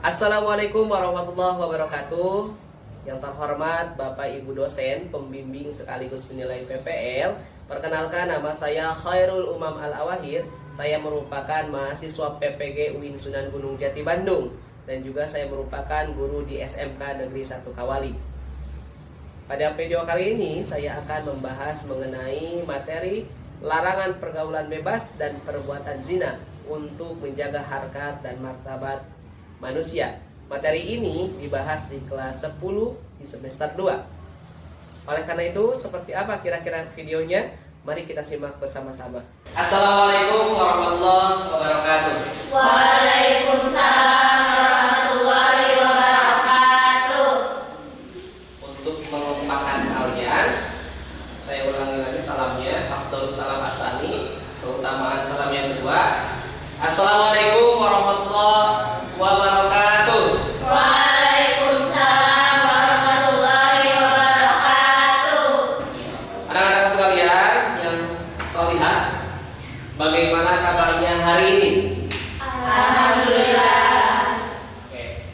Assalamualaikum warahmatullahi wabarakatuh. Yang terhormat Bapak Ibu dosen, pembimbing sekaligus penilai PPL. Perkenalkan, nama saya Khairul Umam Al-Awahir. Saya merupakan mahasiswa PPG UIN Sunan Gunung Jati Bandung. Dan juga saya merupakan guru di SMK Negeri 1 Kawali. Pada video kali ini saya akan membahas mengenai materi larangan pergaulan bebas dan perbuatan zina untuk menjaga harkat dan martabat manusia. Materi ini dibahas di kelas 10 di semester 2. Oleh karena itu, seperti apa kira-kira videonya? Mari kita simak bersama-sama. Assalamualaikum warahmatullahi wabarakatuh. Waalaikumsalam warahmatullahi wabarakatuh. Untuk mengumpulkan kalian, saya ulangi lagi salamnya. Afdhalus salam at-tani, keutamaan salam yang kedua. Assalamualaikum warahmatullahi wabarakatuh. Waalaikumsalam warahmatullahi wabarakatuh. Anak-anak sekalian yang solihah, bagaimana kabarnya hari ini? Alhamdulillah. Oke.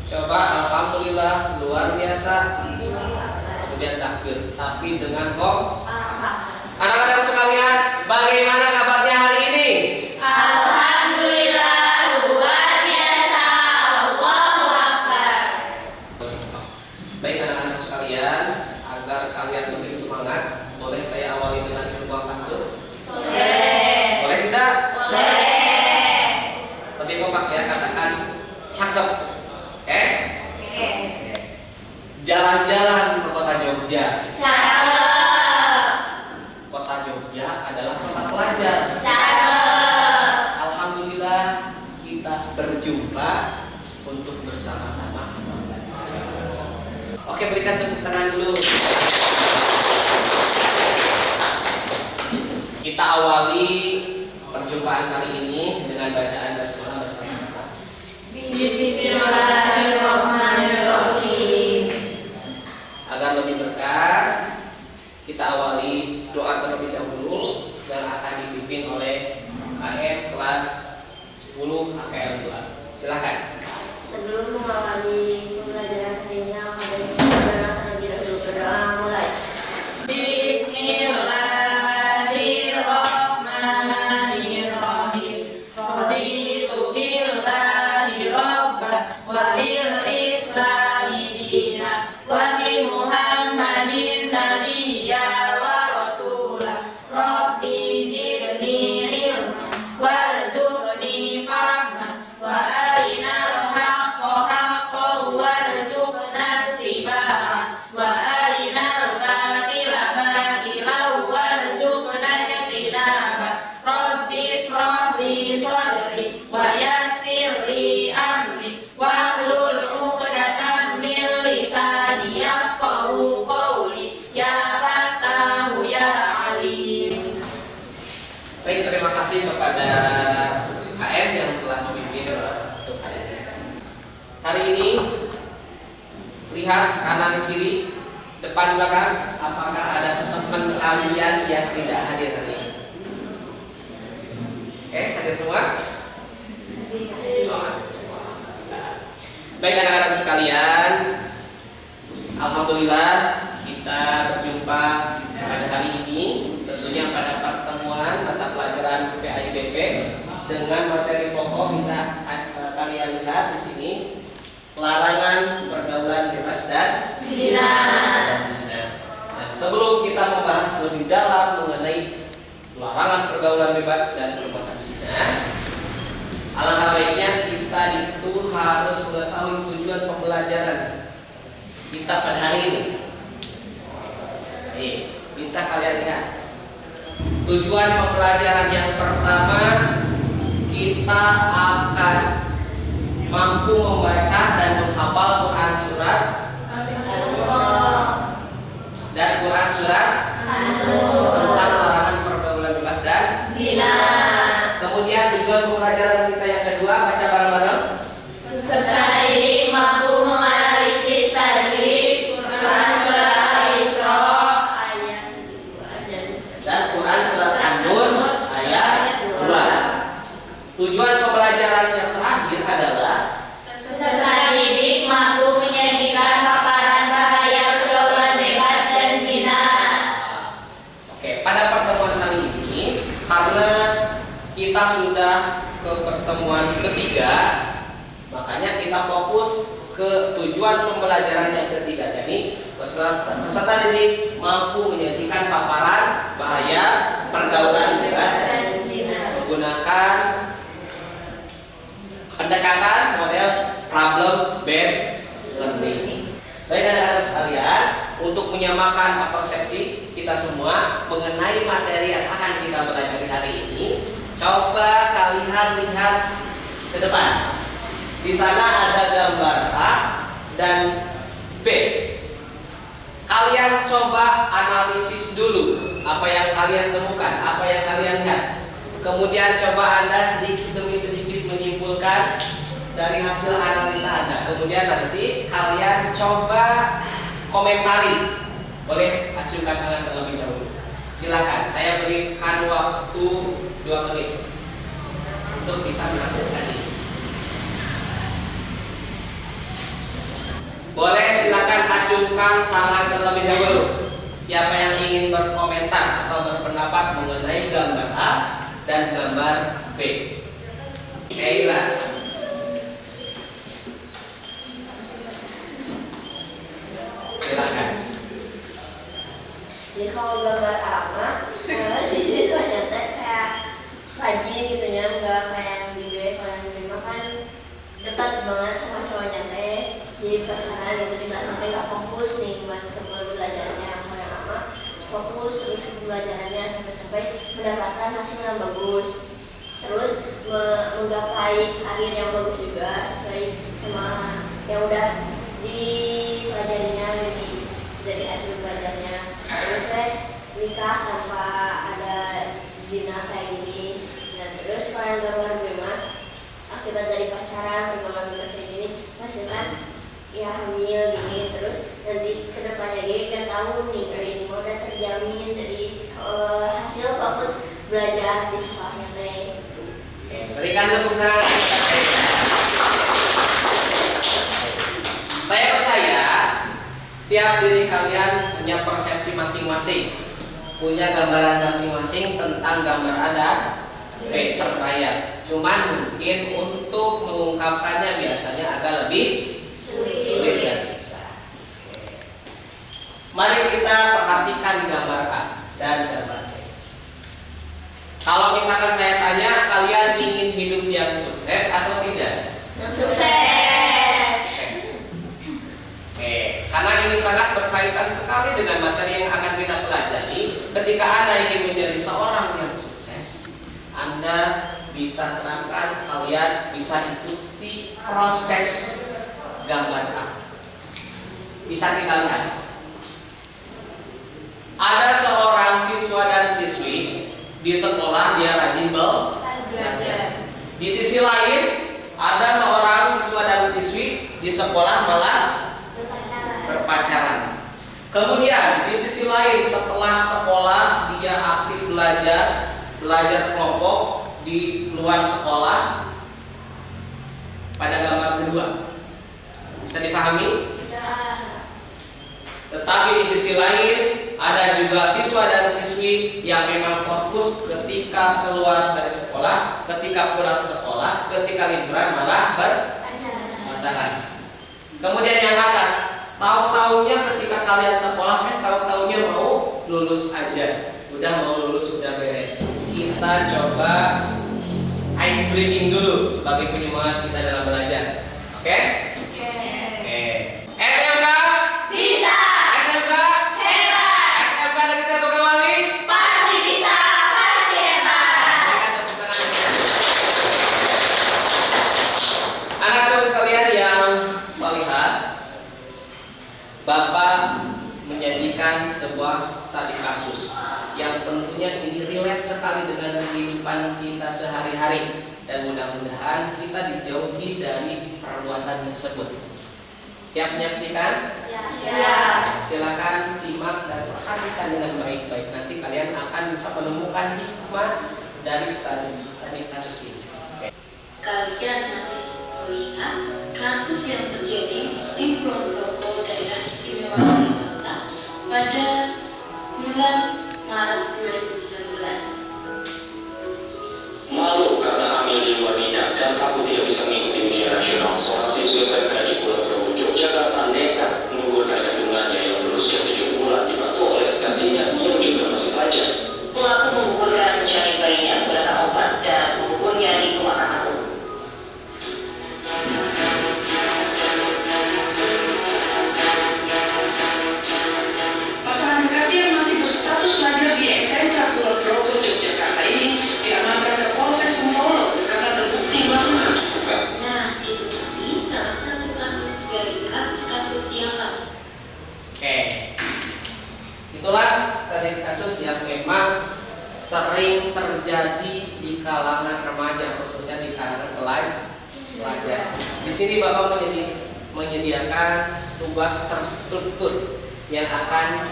Coba alhamdulillah luar biasa. Kemudian takbir, tapi dengan kok. Anak-anak sekalian, bagaimana kabarnya hari ini? Alhamdulillah luar biasa. Allahu Akbar. Baik anak-anak sekalian, agar kalian lebih semangat, boleh saya awali dengan sebuah pantun? Boleh. Boleh tidak? Boleh. Lebih kompak ya, katakan cakep. Oke? Oke. Jalan-jalan ke kota Jogja. Cakep. Kota Jogja adalah kota pelajar. Cakep. Alhamdulillah kita berjumpa untuk bersama-sama belajar. Oke, berikan tepuk tangan dulu. Kita awali perjumpaan kali ini dengan bacaan basmalah bersama-sama. Bismillahirrahmanirrahim. Agar lebih berkah, kita awali doa terlebih dahulu dan akan dipimpin oleh KM kelas 10 AKL 2. Silakan. Sebelum mengawali pembelajaran hari ini, terlebih dahulu berdoa mulai. Bismillahirrahmanirrahim. Raditu billahi rabban wa bil islami dinan wa bi Muhammadin nabiyya wa rasulah. Rabbi zidni ilman warzuqni fahman wa arinal haqqa haqqan warzuqna ittiba'ah wa arinal batila batilan warzuqna ijtinabah. Rabbi ishrah li sadri wa yassir li amri wahlul 'uqdatam min lisani yafqahu qawli ya Fattahu ya Alim. Baik, terima kasih kepada KM yang telah memimpin untuk hari ini. Hari ini lihat kanan kiri, depan belakang, apakah ada teman kalian yang tidak hadir hari ini? Hadir semua? Oh, hadir semua. Baik anak-anak sekalian, alhamdulillah kita berjumpa pada hari ini, tentunya pada pertemuan mata pelajaran PAIBP dengan materi pokok bisa kalian lihat di sini, larangan pergaulan bebas dan Zina. Dan sebelum kita membahas lebih dalam mengenai larangan pergaulan bebas dan perbuatan zina, alangkah baiknya kita itu harus mengetahui tujuan pembelajaran kita pada hari ini. Baik, bisa kalian lihat tujuan pembelajaran yang pertama, kita akan mampu membaca dan menghafal Quran surat dan Quran surat tentang larangan pergaulan bebas dan Zina. kemudian tujuan pembelajaran kita yang kedua, baca bareng-bareng. Peserta didik mampu menganalisis tajwid Quran surat Al-Isra ayat 2 dan Quran surat An-Nur ayat 2. Tujuan pembelajaran yang terakhir adalah peserta ketiga, makanya kita fokus ke tujuan pembelajaran yang ketiga. Jadi peserta didik mampu menyajikan paparan bahaya pergaulan bebas menggunakan pendekatan model problem based learning. Baik anak-anak sekalian, untuk menyamakan persepsi kita semua mengenai materi yang akan kita pelajari hari ini, coba kalian lihat ke depan. Di sana ada gambar A dan B. Kalian coba analisis dulu apa yang kalian temukan, apa yang kalian lihat. Kemudian coba Anda sedikit demi sedikit menyimpulkan dari hasil analisa Anda. Kemudian nanti kalian coba komentari. Boleh ajukan tangan terlebih dahulu. Silakan, saya berikan waktu 2 menit untuk bisa menghasilkan ini. Boleh silakan ajukan tangan terlebih dahulu. Siapa yang ingin berkomentar atau berpendapat mengenai gambar A dan gambar B? Eila. Silakan. Jadi kalau gambar A mah siswa-siswanya teh kayak rajin gitu nya, nggak kayak yang di B. Kalau yang di B mah kan dekat banget sama cowoknya teh, jadi pacaran gitu, di kelas nanti nggak fokus nih buat ke pembelajarannya. Kalau yang lama fokus terus ke pembelajarannya sampai mendapatkan hasil yang bagus, terus menggapai karir yang bagus juga sesuai sama yang udah dipelajarinya dari hasil belajarnya. Terus nikah tanpa ada zina kayak gini. Dan terus kalau yang gambar B mah akibat dari pacaran pergaulan bebas kayak gini menghasilkan ya hamil gini, terus nanti kedepannya dia kan tahu nih kali ini udah terjamin dari hasil fokus belajar di sekolahnya teh. Berikan tepuk tangan. Saya percaya tiap diri kalian punya persepsi masing-masing, punya gambaran masing-masing tentang gambar A dan B terbayang. Cuman mungkin untuk mengungkapkannya biasanya agak lebih sulit dan susah. Mari kita perhatikan gambar A dan gambar B. Kalau misalkan saya tanya, kalian ingin hidup yang sukses atau tidak? Sukses. Oke, karena ini sangat berkaitan sekali dengan materi yang akan kita pelajari. Ketika Anda ingin menjadi seorang yang sukses, Anda bisa terapkan, kalian bisa ikuti proses gambar A. Bisa kita lihat. Ada seorang siswa dan siswi di sekolah, dia rajin belajar. Di sisi lain, ada seorang siswa dan siswi di sekolah malah berpacaran. Kemudian di sisi lain, setelah sekolah dia aktif belajar kelompok di luar sekolah. Pada gambar kedua, bisa dipahami? Tetapi di sisi lain ada juga siswa dan siswi yang memang fokus ketika keluar dari sekolah, ketika pulang sekolah, ketika liburan malah berpacaran. Kemudian yang atas, tahu-taunya ketika kalian sekolah tahu-taunya mau lulus aja, udah mau lulus sudah beres. Kita coba ice breaking dulu sebagai penyemangat kita dalam belajar. Oke? Oke. SMK Bisa. SMK Hebat. SMK dari satu kali Pasti bisa. Pasti hebat. berikan tepuk tangan. Anak-anak sekalian yang salihah, Bapak menyajikan sebuah studi kasus yang tentunya ini relate sekali dengan kehidupan kita sehari-hari, dan mudah-mudahan kita dijauhi dari perbuatan tersebut. Siap menyaksikan? Siap. Silakan simak dan perhatikan dengan baik-baik. Nanti kalian akan bisa menemukan hikmah dari studi kasus ini. Oke. Kalian masih melihat kasus yang terjadi di Purwokerto, daerah istimewa Yogyakarta pada bulan Maret 2019. Malu karena hamil di luar nikah dan kabur mengaku tidak bisa mengikuti ujian nasional. Seorang siswa SMK di Pulau Progo, Yogyakarta nekat menggugurkan kandungannya yang berusia 7 bulan dibantu oleh kekasihnya yang juga masih pelajar. Pelaku menggugurkan janin bayinya menggunakan obat dan menguburnya di pemakaman umum. Pasangan kekasih yang masih berstatus pelajar di SMK Pulau Progo, Yogyakarta ini diamankan ke Polsek Sempolo karena terbukti melakukan. Nah, itu tadi salah satu kasus dari kasus-kasus yang lalu. Oke, itulah studi kasus yang memang sering terjadi di kalangan remaja, khususnya di kalangan pelajar. Di sini Bapak menyediakan tugas terstruktur yang akan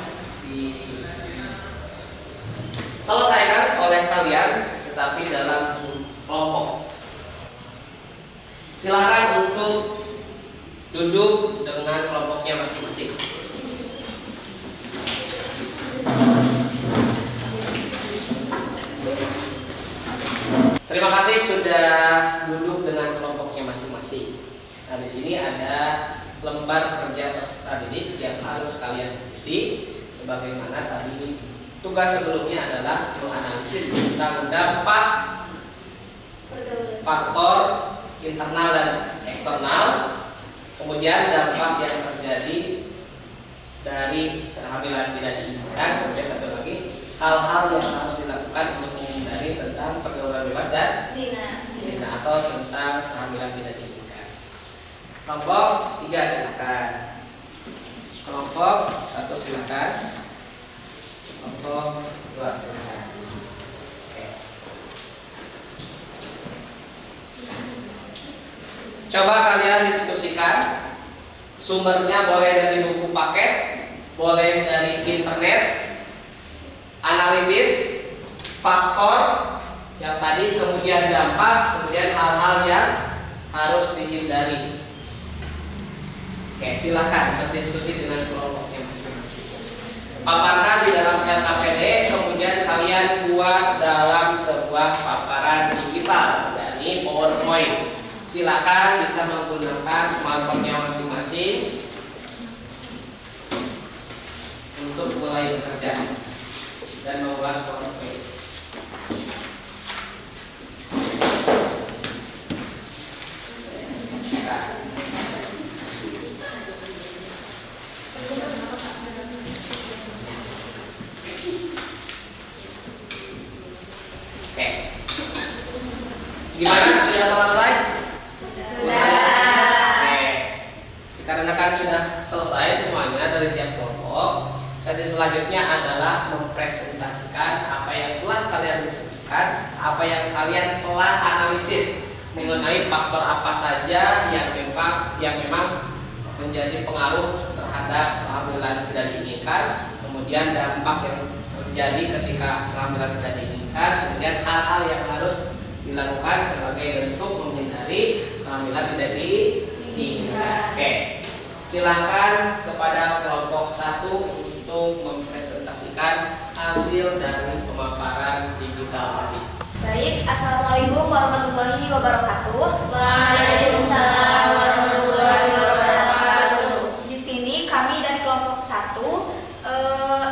diselesaikan oleh kalian, tetapi dalam kelompok. Silakan untuk duduk dengan kelompoknya masing-masing. Terima kasih sudah duduk dengan kelompoknya masing-masing. Nah, di sini ada lembar kerja peserta didik yang harus kalian isi. Sebagaimana tadi tugas sebelumnya adalah menganalisis tentang dampak faktor internal dan eksternal, kemudian dampak yang terjadi dari kehamilan tidak diinginkan, kemudian satu lagi hal-hal yang harus dilakukan untuk menghindari tentang pergaulan bebas dan zina atau tentang kehamilan tidak diinginkan. Kelompok 3 silakan. Kelompok 1 silakan. Kelompok 2 silakan. Oke. Coba kalian diskusikan. Sumbernya boleh dari buku paket, boleh dari internet, analisis faktor yang tadi, kemudian dampak, kemudian hal-hal yang harus dihindari. Oke, silakan berdiskusi dengan kelompoknya masing-masing. Paparkan di dalam KPD, kemudian kalian buat dalam sebuah paparan digital dari PowerPoint. Silakan bisa menggunakan smartphone-nya masing-masing untuk mulai bekerja dan membuat PowerPoint. Oke. Gimana? Sudah selesai? Dikarenakan sudah selesai semuanya dari tiap kelompok, sesi selanjutnya adalah mempresentasikan apa yang telah kalian diskusikan, apa yang kalian telah analisis mengenai faktor apa saja yang memang menjadi pengaruh terhadap kehamilan tidak diinginkan, kemudian dampak yang terjadi ketika kehamilan tidak diinginkan, kemudian hal-hal yang harus dilakukan sebagai bentuk menghindari kehamilan tidak diinginkan. Oke. Silakan kepada kelompok 1 untuk mempresentasikan hasil dari pemaparan digital tadi. Baik, Assalamualaikum warahmatullahi wabarakatuh. Waalaikumsalam warahmatullahi wabarakatuh. Di sini kami dari kelompok 1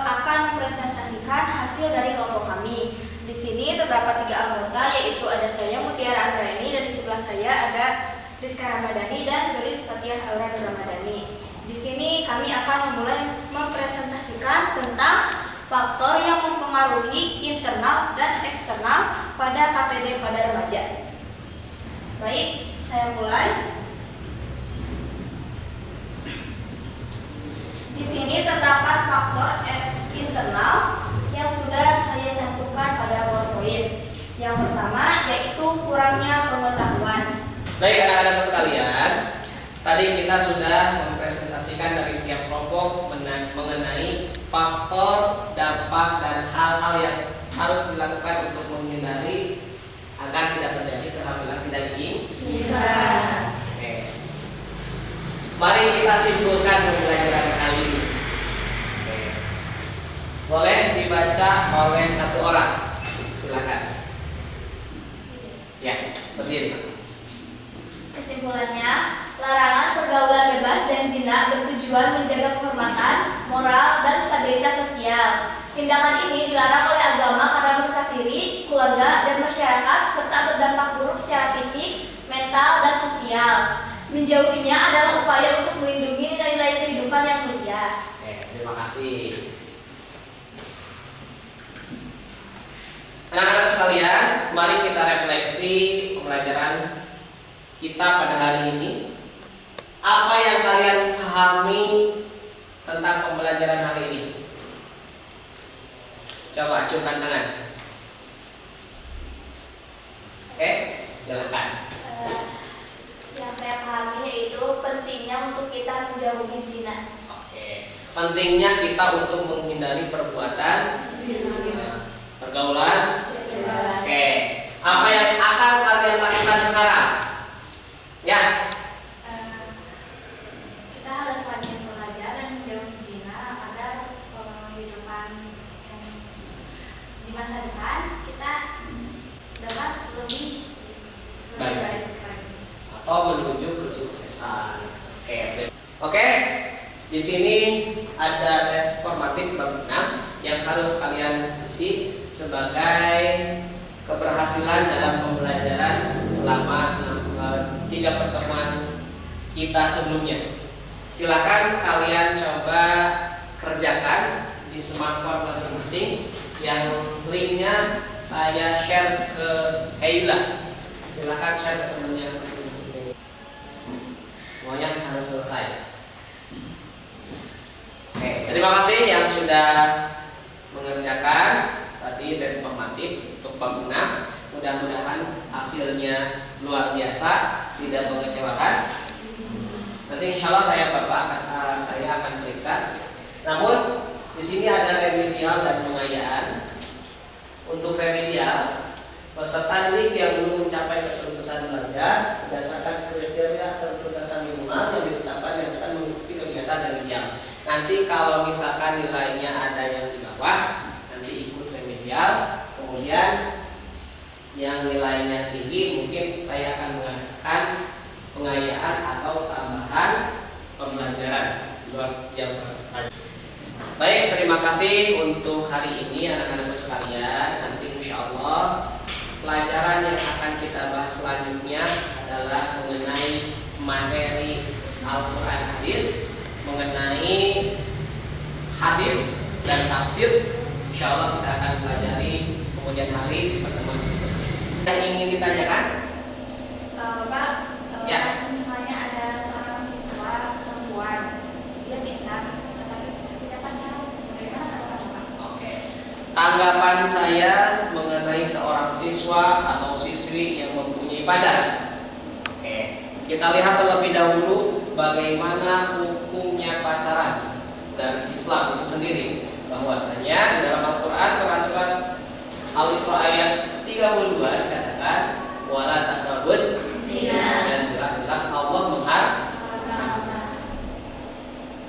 akan mempresentasikan hasil dari kelompok kami. Di sini terdapat 3 anggota, yaitu ada saya Mutiara Andraini, dan di sebelah saya ada Rizka Ramadhani dan Gelis Fatihah Aura Ramadhani. Di sini kami akan memulai mempresentasikan tentang faktor yang mempengaruhi internal dan eksternal pada KTD pada remaja. Baik, saya mulai. Di sini terdapat faktor internal yang sudah saya cantumkan pada PowerPoint. Yang pertama yaitu kurangnya pengetahuan. Baik anak-anak sekalian, tadi kita sudah mempresentasikan dari tiap kelompok mengenai faktor, dampak, dan hal-hal yang harus dilakukan untuk menghindari agar tidak terjadi kehamilan tidak diinginkan. Oke. Mari kita simpulkan pembelajaran kali ini. Oke. Boleh dibaca oleh 1 orang. Silakan. Ya, berdiri. Kesimpulannya, larangan pergaulan bebas dan zina bertujuan menjaga kehormatan, moral, dan stabilitas sosial. Tindakan ini dilarang oleh agama karena merusak diri, keluarga, dan masyarakat serta berdampak buruk secara fisik, mental, dan sosial. Menjauhinya adalah upaya untuk melindungi nilai-nilai kehidupan yang mulia. Terima kasih. Anak-anak sekalian, mari kita refleksi pembelajaran kita pada hari ini. Apa yang kalian pahami tentang pembelajaran hari ini? Coba acukan tangan. Oke, silakan. Yang saya pahami yaitu pentingnya untuk kita menjauhi zina. Oke, pentingnya kita untuk menghindari perbuatan pergaulan. Oke, apa yang akan kalian lakukan sekarang? Ya, Kita harus rajin belajar dan menjauhi zina agar kehidupan yang di masa depan kita dapat lebih Baik. lagi. atau menuju kesuksesan. Oke. Di sini ada tes formatif bab 6 yang harus kalian isi sebagai keberhasilan dalam pembelajaran selama 3 pertemuan kita sebelumnya. Silakan kalian coba kerjakan di smartphone masing-masing. Yang linknya saya share ke Heila. Silakan share ke temannya masing-masing. Semuanya harus selesai. Oke, terima kasih yang sudah mengerjakan tadi tes formatif untuk bab 6. Mudah-mudahan hasilnya luar biasa, tidak mengecewakan. Nanti insya Allah saya akan periksa. Namun di sini ada remedial dan pengayaan. Untuk remedial, peserta didik yang belum mencapai ketuntasan belajar berdasarkan kriteria ketuntasan minimal yang ditetapkan yang akan mengikuti kegiatan remedial. Nanti kalau misalkan nilainya ada yang di bawah, nanti ikut remedial. Kemudian yang nilainya tinggi mungkin saya akan mengadakan pengayaan atau tambahan pembelajaran di luar jam kerja. Baik, terima kasih untuk hari ini anak-anak sekalian. Nanti insya Allah pelajaran yang akan kita bahas selanjutnya adalah mengenai materi Al-Quran hadis, mengenai hadis dan tafsir. Insya Allah kita akan pelajari kemudian hari di pertemuan berikutnya. Yang ingin ditanyakan? Pak, Ya. misalnya ada seorang siswa perempuan, dia pintar, tetapi tidak pacaran, bagaimana tanggapan Pak? Oke. Tanggapan saya mengenai seorang siswa atau siswi yang mempunyai pacar. Oke. Kita lihat terlebih dahulu bagaimana hukumnya pacaran dari Islam itu sendiri. Bahwasanya di dalam Al-Quran surat Al-Isra ayat 32 dikatakan wala taqrabus zina, dan jelas-jelas Allah mengharamkan.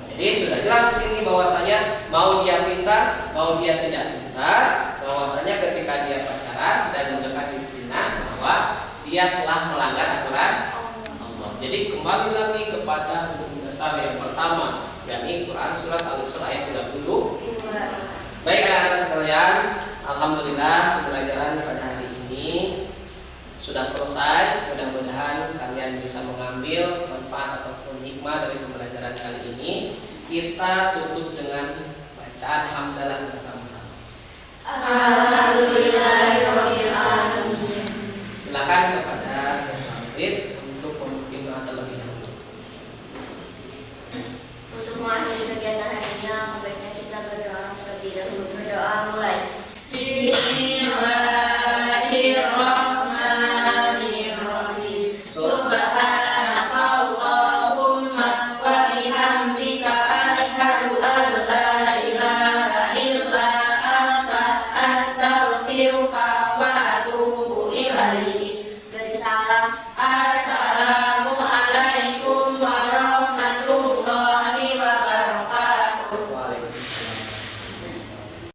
Jadi sudah jelas di sini bahwasanya mau dia pintar, mau dia tidak pintar, bahwasanya ketika dia pacaran dan mendekati zina bahwa dia telah melanggar aturan Allah. Jadi kembali lagi kepada hukum dasar yang pertama, yakni Quran surat Al-Isra ayat 30. Baik anak-anak sekalian, alhamdulillah pembelajaran pada hari ini sudah selesai. Mudah-mudahan kalian bisa mengambil manfaat ataupun hikmah dari pembelajaran kali ini. Kita tutup dengan bacaan hamdalah bersama-sama. Alhamdulillahirabbil alamin. Silakan kepada murid untuk memimpin doa terlebih dahulu. Untuk mengakhiri kegiatan hari ini, baiknya kita berdoa terlebih dahulu. Berdoa mulai.